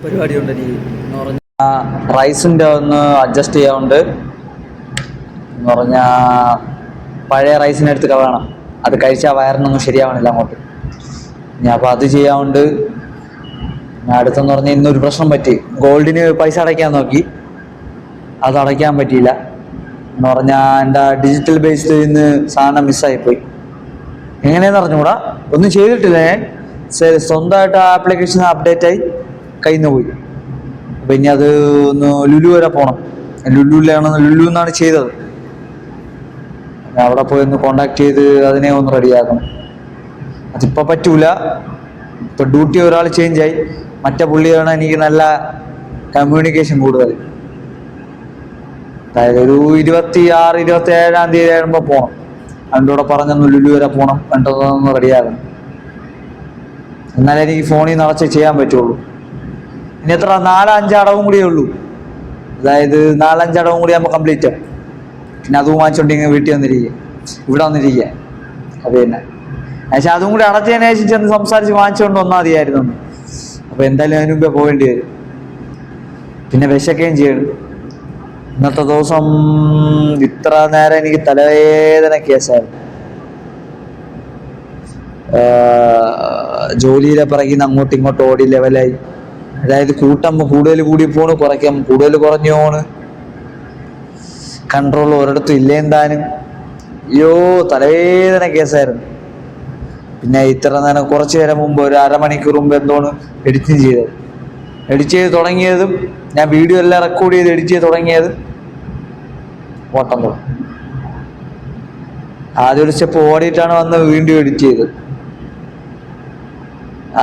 പരിപാടി ഉണ്ട് എനിക്ക് എന്ന് പറഞ്ഞാൽ റൈസിൻ്റെ ഒന്ന് അഡ്ജസ്റ്റ് ചെയ്യാറുണ്ട് എന്ന് പറഞ്ഞാൽ പഴയ റൈസിനെടുത്ത് കളയണം. അത് കഴിച്ചാൽ വയറിനൊന്നും ശരിയാവണില്ല അങ്ങോട്ട്. ഞാൻ അപ്പോൾ അത് ചെയ്യാറുണ്ട്. ഞാൻ അടുത്തെന്ന് പറഞ്ഞാൽ ഇന്നൊരു പ്രശ്നം പറ്റി. ഗോൾഡിന് പൈസ അടയ്ക്കാൻ നോക്കി, അത് അടയ്ക്കാൻ പറ്റിയില്ല. എന്ന് പറഞ്ഞാൽ എൻ്റെ ഡിജിറ്റൽ ബേസ്ഡ് ഇന്ന് സാധനം മിസ്സായിപ്പോയി. എങ്ങനെയാണെന്ന് അറിഞ്ഞുകൂടാ, ഒന്നും ചെയ്തിട്ടില്ല. ഞാൻ സ്വന്തമായിട്ട് ആ ആപ്ലിക്കേഷൻ അപ്ഡേറ്റ് ആയി കയ്യിൽ നിന്ന് പോയി. അപ്പം ഇനി അത് ഒന്ന് ലുലു വരെ പോകണം. ലുലു എന്നാണ് ചെയ്തത്. അവിടെ പോയി ഒന്ന് കോണ്ടാക്ട് ചെയ്ത് അതിനെ ഒന്ന് റെഡിയാക്കണം. അതിപ്പോൾ പറ്റൂല. ഇപ്പം ഡ്യൂട്ടി ഒരാൾ ചേഞ്ചായി, മറ്റേ പുള്ളിയാണ് എനിക്ക് നല്ല കമ്മ്യൂണിക്കേഷൻ കൂടുതൽ. അതായത് ഒരു 26, 27 തീയതി ആകുമ്പോൾ പോകണം. അതിൻ്റെ കൂടെ പറഞ്ഞൊന്ന് ലുലു വരെ പോകണം, വേണ്ടതൊന്ന് റെഡിയാകണം. എന്നാലേ എനിക്ക് ഫോണിൽ നിറച്ച് ചെയ്യാൻ പറ്റുള്ളൂ. ഇനി എത്ര 4-5 അടവും കൂടിയേ ഉള്ളൂ. അതായത് 4-5 അടവും കൂടി ആകുമ്പോൾ കംപ്ലീറ്റ് ആവും. പിന്നെ അതും വാങ്ങിച്ചോണ്ടിങ്ങനെ വീട്ടിൽ വന്നിരിക്കുക, ഇവിടെ വന്നിരിക്കുക. അത് തന്നെ. പക്ഷെ അതും കൂടി അടച്ചതിന് ശേഷം ചെന്ന് സംസാരിച്ച് വാങ്ങിച്ചുകൊണ്ട് വന്നാൽ മതിയായിരുന്നു. അപ്പോൾ എന്തായാലും അതിന് മുമ്പേ പോകേണ്ടി വരും. പിന്നെ വിശക്കുകയും ചെയ്യണം. ഇന്നത്തെ ദിവസം ഇത്ര നേരം എനിക്ക് തലവേദന കേസായിരുന്നു. ജോലിയിലെ പിറകിന്ന് അങ്ങോട്ടും ഇങ്ങോട്ടും ഓടി ലെവലായി. അതായത് കൂട്ടുമ്പോൾ കൂടുതൽ കൂടി പോണ്, കുറയ്ക്കുമ്പോൾ കൂടുതൽ കുറഞ്ഞു പോണ്. കൺട്രോൾ ഒരിടത്തും ഇല്ലേ എന്താനും. അയ്യോ, തലവേദന കേസായിരുന്നു. പിന്നെ ഇത്ര നേരം കുറച്ചു നേരം മുമ്പ് ഒരു അരമണിക്കൂർ മുമ്പ് എന്തോന്ന് എഡിറ്റിങ് ചെയ്തത്. എഡിറ്റ് ചെയ്ത് തുടങ്ങിയതും ഞാൻ വീഡിയോ എല്ലാം റെക്കോർഡ് ചെയ്ത് എഡിറ്റ് ചെയ്ത് തുടങ്ങിയത് ഓട്ടം തുടങ്ങി. ആദ്യം ഒരു സ്റ്റെപ്പ് ഓടിയിട്ടാണ് വന്ന് വീണ്ടും എഡിറ്റ് ചെയ്തത്.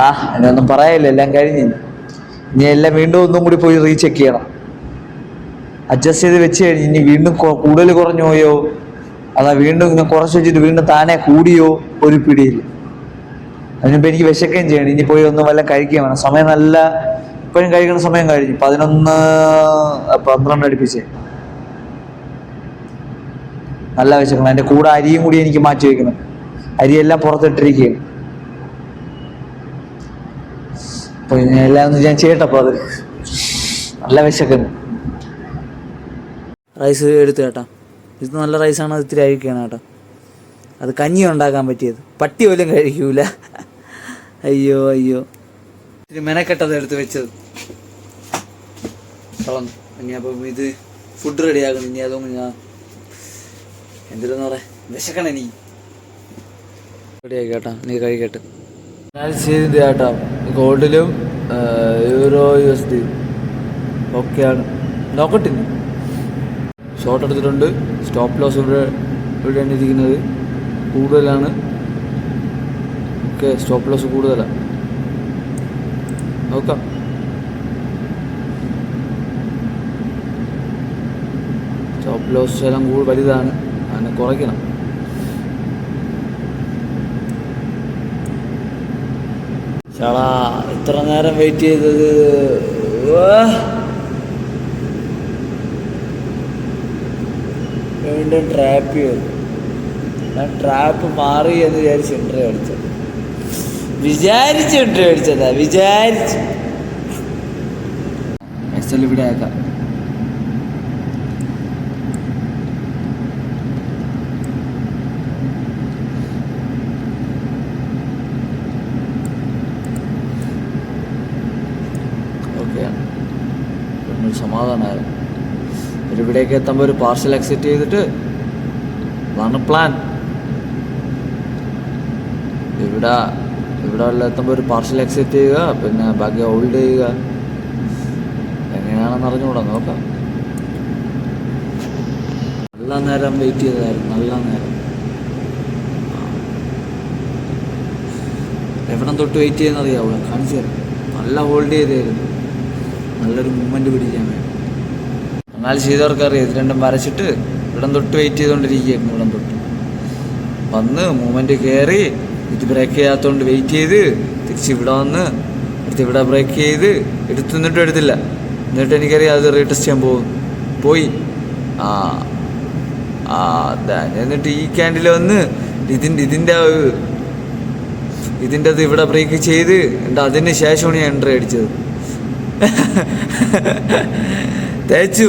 അതിനൊന്നും പറയാനില്ല, എല്ലാം കഴിഞ്ഞ്. ഇനി എല്ലാം വീണ്ടും ഒന്നും കൂടി പോയി റീചെക്ക് ചെയ്യണം. അഡ്ജസ്റ്റ് ചെയ്ത് വെച്ച് കഴിഞ്ഞ് ഇനി വീണ്ടും കൂടുതൽ കുറഞ്ഞു പോയോ, അതാ വീണ്ടും ഇങ്ങനെ കുറച്ച് വെച്ചിട്ട് വീണ്ടും താനെ കൂടിയോ ഒരു പിടിയിൽ. അതിനിപ്പോൾ എനിക്ക് വിശക്കുകയും ചെയ്യണം. ഇനി പോയി ഒന്നും വല്ല കഴിക്കുകയും വേണം. സമയം നല്ല ഇപ്പോഴും കഴിക്കുന്ന സമയം കഴിഞ്ഞു. 11-12 അടുപ്പിച്ച് നല്ല വിശക്കണം. അതിൻ്റെ കൂടെ അരിയും കൂടി എനിക്ക് മാറ്റി വയ്ക്കണം. അരിയെല്ലാം പുറത്തിട്ടിരിക്കുകയാണ്. അപ്പോൾ എല്ലാം ഒന്ന് ഞാൻ ചെയ്യട്ടെ. അപ്പോൾ അത് നല്ല വിശക്കുന്നു. റൈസ് എടുത്ത് കേട്ടോ. ഇത് നല്ല റൈസാണ്. അത് ഇത്തിരി അഴിക്കുകയാണ് കേട്ടോ. അത് കഞ്ഞി ഉണ്ടാക്കാൻ പറ്റിയത്. പട്ടി പോലും കഴിക്കൂല. അയ്യോ അയ്യോ, ഇത്തിരി മെനക്കെട്ടത് എടുത്ത് വെച്ചത് കളഞ്ഞു. ഇനി അപ്പം ഇത് ഫുഡ് റെഡിയാക്കണം. ഇനി അതൊന്നും ഞാൻ എന്തിനെന്ന് പറയാം, വിശക്കണം എനിക്ക്. റെഡിയാക്കി കേട്ടോ, നീ കഴിക്കട്ടെ. ചെയ്ത് കേട്ടോ. ഗോൾഡിലും യൂറോ USD ഒക്കെയാണ്. നോക്കട്ടില്ല, ഷോർട്ട് എടുത്തിട്ടുണ്ട്. സ്റ്റോപ്പ് ലോസ് ഇവിടെയാണ് ഇരിക്കുന്നത്. കൂടുതലാണ്. ഓക്കെ, സ്റ്റോപ്പ് ലോസ് കൂടുതലാണ്. നോക്കാം. സ്റ്റോപ്പ് ലോസ് ശലം വലുതാണ്, അതിനെ കുറയ്ക്കണം. ചേടാ, ഇത്ര നേരം വെയിറ്റ് ചെയ്തത്. വീണ്ടും ട്രാപ്പ് ചെയ്തു. ഞാൻ ട്രാപ്പ് മാറി എന്ന് വിചാരിച്ച് എൻട്രി അടിച്ചത്. വിചാരിച്ച് എൻട്രി അടിച്ചതാ, വിചാരിച്ച്. എക്സൽ ഇവിടെ ആക്കാം. ഓക്കെയാണ്. സമാധാനമായിരുന്നു. ഇവിടേക്ക് എത്തുമ്പോൾ ഒരു പാർസൽ അക്സെപ്റ്റ് ചെയ്തിട്ട് അതാണ് പ്ലാൻ. ഇവിടെ എത്തുമ്പോൾ ഒരു പാർസൽ അക്സെപ്റ്റ് ചെയ്യുക, പിന്നെ ബാക്കി ഹോൾഡ് ചെയ്യുക. എങ്ങനെയാണെന്ന് അറിഞ്ഞുകൂടാ, നോക്കാം. നല്ല നേരം വെയിറ്റ് ചെയ്തതായിരുന്നു, നല്ല നേരം. എവിടം തൊട്ട് വെയിറ്റ് ചെയ്യുന്നറിയാവൂ, കാണിച്ചു തരാം. നല്ല ഹോൾഡ് ചെയ്തായിരുന്നു, നല്ലൊരു മൂവ്മെൻറ്റ് പിടിക്കാൻ വേണ്ടി. എന്നാൽ ചെയ്തവർക്കറിയാം. ഇത് രണ്ടും വരച്ചിട്ട് ഇവിടം തൊട്ട് വെയിറ്റ് ചെയ്തുകൊണ്ടിരിക്കുകയായിരുന്നു. ഇവിടം തൊട്ട് വന്ന് മൂവ്മെൻറ്റ് കയറി, ഇത് ബ്രേക്ക് ചെയ്യാത്തതുകൊണ്ട് വെയിറ്റ് ചെയ്ത് തിരിച്ച് ഇവിടെ വന്ന് ഇവിടെ ബ്രേക്ക് ചെയ്ത് എന്നിട്ടും എടുത്തില്ല. എന്നിട്ട് എനിക്കറിയാം അത് റീടെസ്റ്റ് ചെയ്യാൻ പോയി. എന്നിട്ട് ഈ ക്യാൻഡിൽ വന്ന് ഇതിൻ്റെ ഇവിടെ ബ്രേക്ക് ചെയ്ത് എന്നിട്ട് അതിന് ശേഷമാണ് ഞാൻ എൻട്രി അടിച്ചത്. തേച്ചു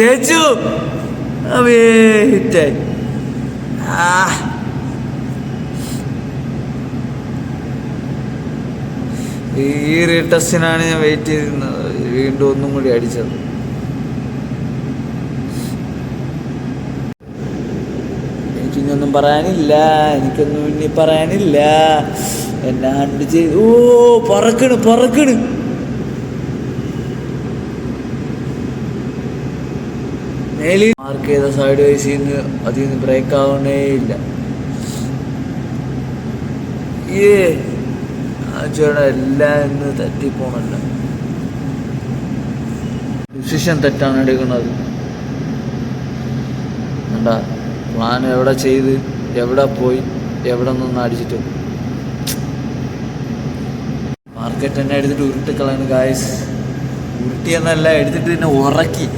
തേച്ചു അവേ ഹിറ്റായി. ഈ റീടെസ്റ്റിനാണ് ഞാൻ വെയിറ്റ് ചെയ്തിരുന്നത്. വീണ്ടും ഒന്നും കൂടി അടിച്ചത്. എനിക്കിനൊന്നും പറയാനില്ല, എനിക്കൊന്നും ഇനി പറയാനില്ല. എന്നെ ഹണ്ട് ചെയ്ത് പറക്കണ് മേലിൽ മാർക്ക് ചെയ്ത സൈഡ് വൈസിൽ നിന്ന് അതിൽ നിന്ന് ബ്രേക്ക് ആവണേ ഇല്ല. ചേട്ടാ എല്ലാം ഇന്ന് തെറ്റിപ്പോണല്ല. ഡിസിഷൻ തെറ്റാണ് എടുക്കുന്നത്. എന്താ പ്ലാൻ എവിടെ ചെയ്ത് എവിടെ പോയി എവിടെ നിന്ന് അടിച്ചിട്ട് മാർക്കറ്റ് തന്നെ എടുത്തിട്ട് ഉരുട്ടിക്കളയാണ് ഗായ്സ്. ഉരുട്ടിയെന്നല്ല, എടുത്തിട്ട് തന്നെ ഉറക്കി.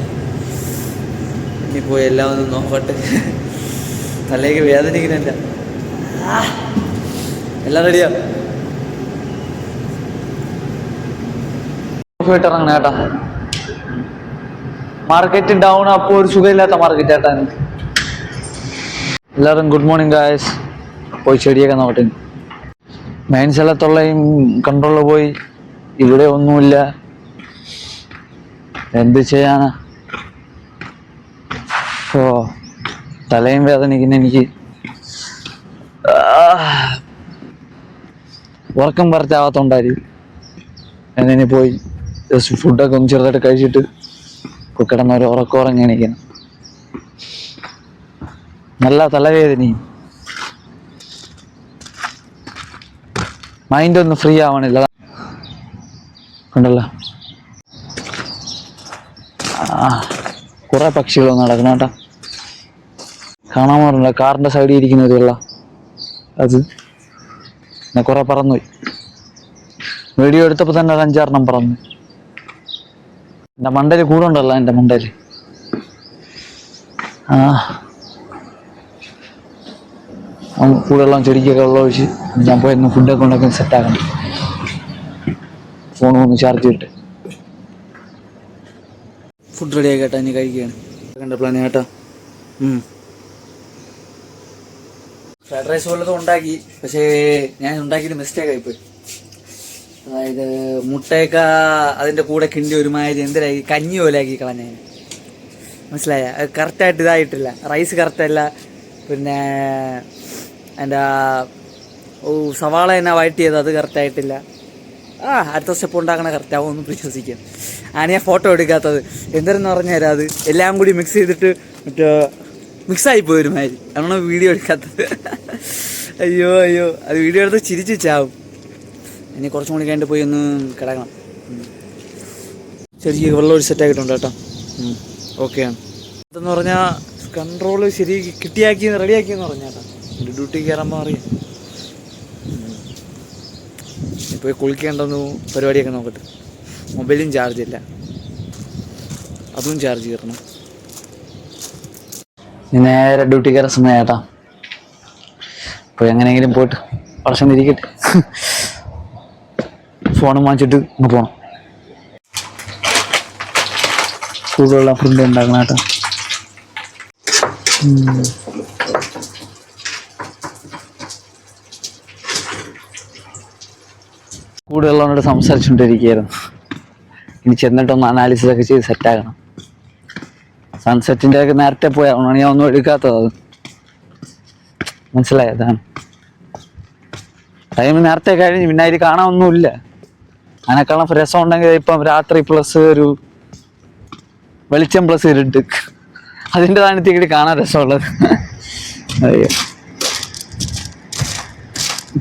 ഇനി പോയി എല്ലാം ഒന്ന് നോക്കട്ടെ. തലേക്ക് വേദനിക്കുന്നില്ല. എല്ലാം റെഡിയാ. ഇറങ്ങണ ചേട്ടാ. Market down. അപ്പോൾ ഒരു സുഖമില്ലാത്ത മാർക്കറ്റ് ചേട്ടാ. എല്ലാവരും ഗുഡ് മോർണിംഗ് ഗായ്സ്. പോയി ചെടിയൊക്കെ നോക്കട്ടെ. മെയിൻ സ്ഥലത്തുള്ളയും കൺട്രോളിൽ പോയി. ഇവിടെ ഒന്നുമില്ല. എന്ത് ചെയ്യാനാ? തലയും വേദനിക്കുന്ന എനിക്ക്. ഉറക്കം പറിച്ചാവാത്തോണ്ടായിരിക്കും. എന്നിനി പോയി ജസ്റ്റ് ഫുഡൊക്കെ ഒന്ന് ചെറുതായിട്ട് കഴിച്ചിട്ട് കിടന്നൊരു ഉറക്കം എണീക്കണം. നല്ല തലവേദനയും മൈൻഡ് ഒന്നും ഫ്രീ ആവണില്ല. കണ്ടല്ലോ കുറെ പക്ഷികളൊന്നും നടക്കണം കേട്ടോ. കാണാൻ പറഞ്ഞില്ല. കാറിന്റെ സൈഡിൽ ഇരിക്കുന്നതുള്ള അത് പിന്നെ കുറെ പറന്നുപോയി. വീഡിയോ എടുത്തപ്പോൾ തന്നെ ഒരു 5-6 പറന്നു. എൻ്റെ മണ്ടയിൽ കൂടെ ഉണ്ടല്ലോ. എൻ്റെ മണ്ടയിൽ കൂടെയുള്ള ചെടിക്കൊക്കെ വെള്ളം ഒഴിച്ച് ഞാൻ പോയി ഫുഡൊക്കെ ഉണ്ടാക്കി സെറ്റാക്കണം. ഫോൺ ഒന്ന് ചാർജ് ചെയ്തിട്ട് ഫുഡ് റെഡി ആയി കേട്ടോ. ഇനി കഴിക്കുകയാണ്. കണ്ട പ്ലാൻ കേട്ടോ. ഫ്രൈഡ് റൈസ് പോലത്തെ ഉണ്ടാക്കി. പക്ഷേ ഞാൻ ഉണ്ടാക്കിയത് മിസ്റ്റേക്ക് ആയിപ്പോയി. അതായത് മുട്ടയൊക്കെ അതിൻ്റെ കൂടെ കിണ്ടി ഒരുമാതിരി എന്തിനായി കഞ്ഞി പോലെ ആക്കി കളഞ്ഞ. മനസ്സിലായ? കറക്റ്റായിട്ട് ഇതായിട്ടില്ല. റൈസ് കറക്റ്റല്ല. പിന്നെ എൻ്റെ സവാള തന്നെ വഴറ്റ് ചെയ്ത് അത് കറക്റ്റായിട്ടില്ല. അടുത്ത സ്റ്റെപ്പ് ഉണ്ടാക്കണ കറക്റ്റാവും. ഒന്നും വിശ്വസിക്കാം. ആണ് ഞാൻ ഫോട്ടോ എടുക്കാത്തത്. എന്തെന്ന് പറഞ്ഞു തരാം. അത് എല്ലാം കൂടി മിക്സ് ചെയ്തിട്ട് മിക്സായി പോയി ഒരുമാതിരി. അതാണ് വീഡിയോ എടുക്കാത്തത്. അയ്യോ അത് വീഡിയോ എടുത്ത് ചിരിച്ചു ചാവും. ഇനി കുറച്ചും കൂടി കഴിഞ്ഞിട്ട് പോയി ഒന്ന് കിടക്കണം. ശരിക്കും വെള്ളം ഒരു സെറ്റാക്കിയിട്ടുണ്ട് കേട്ടോ. ഓക്കെയാണ്. അതെന്ന് പറഞ്ഞാൽ കൺട്രോൾ ശരി റെഡിയാക്കിയെന്ന് പറഞ്ഞാൽ കേട്ടോ. എൻ്റെ ഡ്യൂട്ടി കയറുമ്പോൾ അറിയാം. ഇപ്പോൾ കുളിക്കേണ്ടെന്ന് പരിപാടിയൊക്കെ നോക്കട്ടെ. മൊബൈലും ചാർജില്ല. അതും ചാർജ് കയറണം. നേരെ ഡ്യൂട്ടി കയറാൻ സമയം ചേട്ടാ. ഇപ്പോൾ എങ്ങനെയെങ്കിലും പോയിട്ട് വർഷം ഇരിക്കട്ടെ. ഫോണും വാങ്ങിച്ചിട്ട് അങ്ങ് പോകണം. ചൂടുള്ള ഫുഡ് ഉണ്ടാക്കണം കേട്ടോ. കൂടുതലുള്ളവരോട് സംസാരിച്ചുകൊണ്ടിരിക്കുകയായിരുന്നു. ഇനി ചെന്നിട്ടൊന്ന് അനാലിസിസൊക്കെ ചെയ്ത് സെറ്റാക്കണം. സൺസെറ്റിൻ്റെ ഒക്കെ നേരത്തെ പോയാണ് ഞാൻ ഒന്നും എടുക്കാത്തത്. അത് മനസ്സിലായതാണ്. ടൈം നേരത്തെ കഴിഞ്ഞ് പിന്നെ അതിൽ കാണാനൊന്നുമില്ല. അതിനേക്കാളും രസം ഉണ്ടെങ്കിൽ ഇപ്പം രാത്രി പ്ലസ് ഒരു വെളിച്ചം പ്ലസ് ഇരുട്ട്, അതിൻ്റെതാണ് ഇത്തിരി കാണാൻ രസമുള്ളത്. അയ്യോ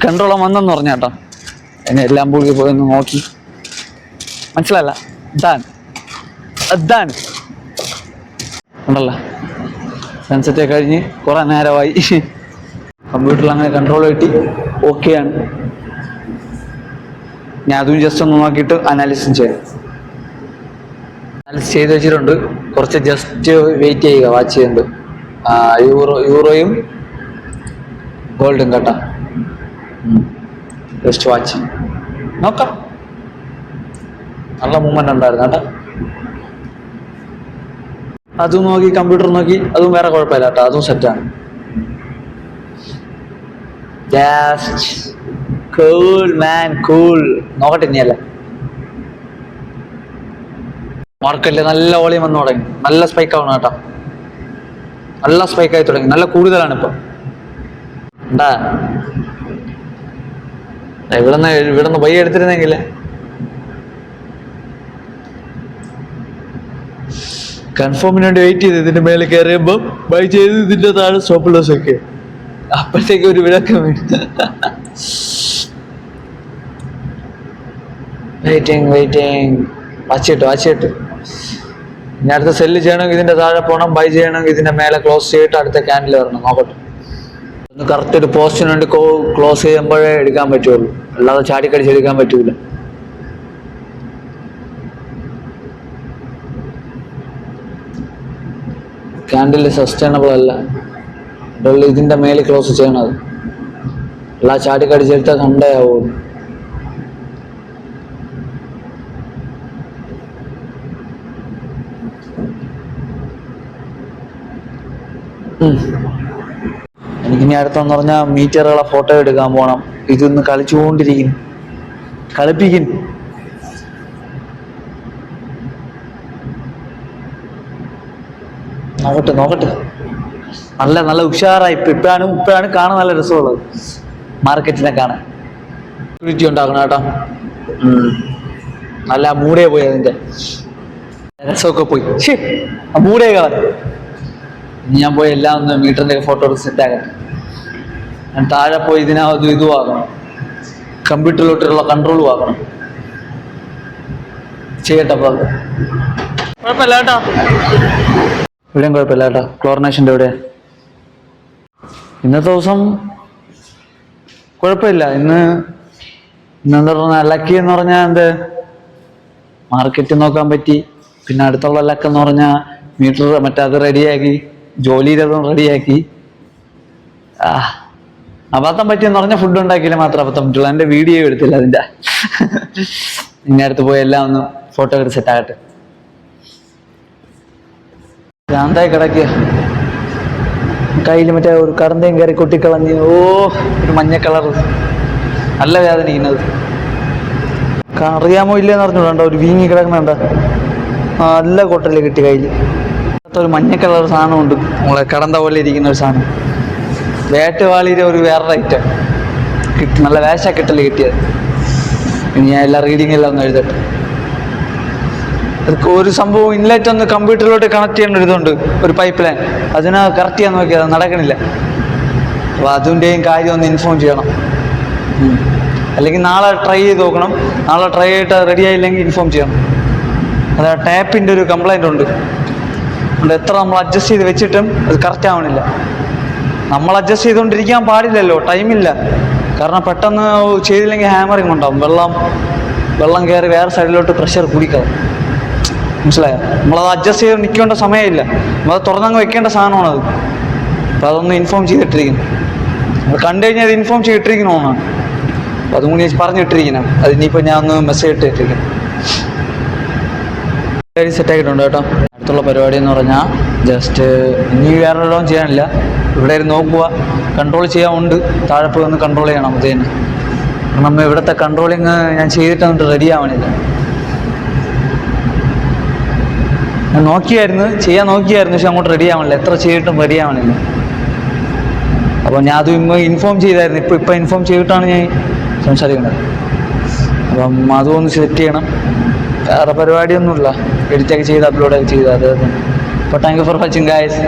കൺട്രോളം വന്നെന്ന് പറഞ്ഞാട്ടോ. എന്നെ എല്ലാം കൂടി പോയി ഒന്ന് നോക്കി. മനസ്സിലല്ല അതാണ് ഉണ്ടല്ലോ. സൺസെറ്റ് കഴിഞ്ഞ് കുറെ നേരമായി. കമ്പ്യൂട്ടറിൽ അങ്ങനെ കൺട്രോൾ കിട്ടി. ഓക്കെയാണ്. ഞാൻ അതും ജസ്റ്റ് ഒന്ന് നോക്കിയിട്ട് അനാലിസിസ് ചെയ്ത് വെച്ചിട്ടുണ്ട്. കുറച്ച് ജസ്റ്റ് വെയിറ്റ് ചെയ്യുക. വാച്ച് ചെയ്യുന്നുണ്ട്. യൂറോയും ഗോൾഡും കേട്ടോ. ജസ്റ്റ് വാച്ച് നോക്കാം. നല്ല മൂവ്മെന്റ് ഉണ്ടായിരുന്നു കേട്ടോ. അതും നോക്കി കമ്പ്യൂട്ടർ നോക്കി, അതും വേറെ കുഴപ്പമില്ല കേട്ടോ, അതും സെറ്റാണ്. Cool man cool. നോക്കട്ടെ ഇനിയല്ല. മാർക്കറ്റിൽ നല്ല വോളിയം വന്നു തുടങ്ങി, നല്ല സ്പൈക്ക് ആവണം കേട്ടോ, നല്ല സ്പൈക്ക് ആയി തുടങ്ങി, നല്ല കൂടുതലാണ് ഇപ്പൊ. ഉണ്ടാ ഇവിടുന്ന് ബൈ എടുത്തിരുന്നെങ്കിൽ കൺഫേമിന് വേണ്ടി വെയിറ്റ് ചെയ്ത് ഇതിന്റെ മേലെ കയറിയപ്പോ ബൈ ചെയ്ത് ഇതിന്റെ താഴെ സ്റ്റോപ്പ് ലോസ് ഒക്കെ, അപ്പോഴത്തേക്ക് ഒരു വിലക്കം വെയിറ്റിംഗ് വാച്ചിട്ട് ഇനി അടുത്ത സെല്ല് ചെയ്യണമെങ്കിൽ ഇതിന്റെ താഴെ പോകണം, ബൈ ചെയ്യണമെങ്കിൽ ഇതിന്റെ മേലെ ക്ലോസ് ചെയ്തിട്ട് അടുത്ത ക്യാൻഡിൽ വരണം. നോക്കട്ടെ, ഒന്ന് കറക്റ്റ് ഒരു പോസ്റ്റിന് വേണ്ടി ക്ലോസ് ചെയ്യുമ്പോഴേ എടുക്കാൻ പറ്റുള്ളൂ, അല്ലാതെ ചാടിക്കടിച്ച് എടുക്കാൻ പറ്റൂല. ക്യാൻഡിൽ സസ്റ്റൈനബിൾ അല്ല, ഇതിന്റെ മേലെ ക്ലോസ് ചെയ്യണത്, എല്ലാ ചാടിക്കടിച്ചെടുത്താൽ കണ്ടേ ആവുള്ളൂ. എനിക്കിനി അടുത്തെന്ന് പറഞ്ഞാൽ മീറ്ററുകളെ ഫോട്ടോ എടുക്കാൻ പോകണം. ഇതൊന്ന് കളിച്ചുകൊണ്ടിരിക്കും, കളിപ്പിക്കും. നോക്കട്ടെ നല്ല ഉഷാറായി. ഇപ്പോഴാണ് കാണാൻ നല്ല രസമുള്ളത്, മാർക്കറ്റിനെ കാണാൻ. സെക്യൂരിറ്റി ഉണ്ടാക്കണം കേട്ടോ, നല്ല മൂടേ പോയി, അതിന്റെ രസമൊക്കെ പോയി. മൂടേ കളഞ്ഞു. ഞാൻ പോയി എല്ലാം ഒന്ന് മീറ്ററിന്റെ ഫോട്ടോ സെറ്റ് ആകട്ടെ. ഞാൻ താഴെ പോയി ഇതിനകത്ത് ഇതും ആകണം, കമ്പ്യൂട്ടറിലോട്ടുള്ള കൺട്രോളും ആകണം. ചെയ്യട്ടെ, അപ്പോൾ അത് കുഴപ്പമില്ല കേട്ടോ, ഇവിടെയും കുഴപ്പമില്ല കേട്ടോ. ക്ലോറിനേഷൻ്റെ ഇവിടെ ഇന്നത്തെ ദിവസം കുഴപ്പമില്ല. ഇന്നെന്താ പറഞ്ഞാൽ ലക്കി എന്ന് പറഞ്ഞാൽ എന്ത്, മാർക്കറ്റ് നോക്കാൻ പറ്റി. പിന്നെ അടുത്തുള്ള ലക്കെന്ന് പറഞ്ഞാൽ മീറ്റർ മറ്റേ റെഡിയാക്കി, ജോലിയിലതും റെഡിയാക്കി. അബദ്ധം പറ്റിയെന്ന് പറഞ്ഞാൽ ഫുഡ് ഉണ്ടാക്കിയില്ല മാത്രം അബദ്ധം പറ്റുള്ളൂ, എൻ്റെ വീഡിയോ എടുത്തില്ല അതിൻ്റെ. ഇനി അടുത്ത് പോയി എല്ലാം ഒന്ന് ഫോട്ടോ എടുത്ത് സെറ്റ് ആകട്ടെ. ഭ്രാന്തായി കിടക്കുക, കയ്യിൽ മറ്റേ ഒരു കടന്തയും കയറി കൊട്ടിക്കളഞ്ഞ്. ഒരു മഞ്ഞ കളർ, നല്ല വേദനിക്കുന്നത്. അറിയാമോ ഇല്ലെന്ന് അറിഞ്ഞൂടോ, ഒരു വീങ്ങി കിടക്കുന്നുണ്ട, നല്ല കൊട്ടല് കിട്ടി കയ്യിൽ. ഒരു മഞ്ഞ കളർ സാധനമുണ്ട്, നമ്മളെ കടന്ത പോലെ ഇരിക്കുന്ന ഒരു സാധനം. വേട്ടുവാളിയുടെ ഒരു വേറെ ഐറ്റം കിട്ടി, നല്ല വേശ കിട്ടല് കിട്ടിയത്. ഇനി ഞാൻ എല്ലാ റീഡിങ് എല്ലാം ഒന്ന് എഴുതട്ടെ. ഒരു സംഭവം ഇൻലെറ്റ് ഒന്ന് കമ്പ്യൂട്ടറിലോട്ട് കണക്ട് ചെയ്യേണ്ട ഇതുണ്ട്, ഒരു പൈപ്പ് ലൈൻ. അതിനെ കറക്റ്റ് ചെയ്യാൻ നോക്കിയത് നടക്കണില്ല. അപ്പോൾ അതിൻ്റെയും കാര്യം ഒന്ന് ഇൻഫോം ചെയ്യണം, അല്ലെങ്കിൽ നാളെ ട്രൈ ചെയ്ത് നോക്കണം. നാളെ ട്രൈ ചെയ്തിട്ട് റെഡി ആയില്ലെങ്കിൽ ഇൻഫോം ചെയ്യണം. അത് ടാപ്പിൻ്റെ ഒരു കംപ്ലൈൻ്റ് ഉണ്ട്, അതുകൊണ്ട് എത്ര നമ്മൾ അഡ്ജസ്റ്റ് ചെയ്ത് വെച്ചിട്ടും അത് കറക്റ്റ് ആവണില്ല. നമ്മൾ അഡ്ജസ്റ്റ് ചെയ്തുകൊണ്ടിരിക്കാൻ പാടില്ലല്ലോ, ടൈമില്ല. കാരണം പെട്ടെന്ന് ചെയ്തില്ലെങ്കിൽ ഹാമറിങ് ഉണ്ടാവും, വെള്ളം കയറി വേറെ സൈഡിലോട്ട് പ്രഷർ കുടിക്കാവും. മനസ്സിലായോ? നമ്മളത് അഡ്ജസ്റ്റ് ചെയ്ത് നിൽക്കേണ്ട സമയമില്ല, നമ്മളത് തുറന്നങ്ങ് വെക്കേണ്ട സാധനമാണത്. അപ്പോൾ അതൊന്ന് ഇൻഫോം ചെയ്തിട്ടിരിക്കുന്നു, അത് കണ്ടു കഴിഞ്ഞാൽ അത് ഇൻഫോം ചെയ്തിട്ടിരിക്കണമെന്നാണ്. അപ്പോൾ അതും കൂടി പറഞ്ഞിട്ടിരിക്കണം. അതിനിപ്പോൾ ഞാൻ ഒന്ന് മെസ്സേജ് ഇട്ടിരിക്കുന്നു. സെറ്റാക്കിയിട്ടുണ്ട് കേട്ടോ. അടുത്തുള്ള പരിപാടി എന്ന് പറഞ്ഞാൽ ജസ്റ്റ് ഇനി വേറെ ഇടവും ചെയ്യാനില്ല, ഇവിടെ നോക്കുക, കൺട്രോൾ ചെയ്യാനുണ്ട്. താഴെ പോയി ഒന്ന് കൺട്രോൾ ചെയ്യണം. അത് തന്നെ നമ്മൾ ഇവിടുത്തെ കൺട്രോളിങ് ഞാൻ ചെയ്തിട്ട് റെഡി ആവണില്ല. ഞാൻ ചെയ്യാൻ നോക്കിയായിരുന്നു, പക്ഷെ അങ്ങോട്ട് റെഡി ആവണില്ല. എത്ര ചെയ്തിട്ടും റെഡി ആവണില്ല. അപ്പോൾ ഞാൻ അത് ഇൻഫോം ചെയ്തായിരുന്നു, ഇപ്പം ഇൻഫോം ചെയ്തിട്ടാണ് ഞാൻ സംസാരിക്കുന്നത്. അപ്പം അതും സെറ്റ് ചെയ്യണം. വേറെ പരിപാടിയൊന്നുമില്ല, എഡിറ്റൊക്കെ ചെയ്ത് അപ്ലോഡൊക്കെ ചെയ്ത് അത്. അപ്പോൾ thank you for watching guys.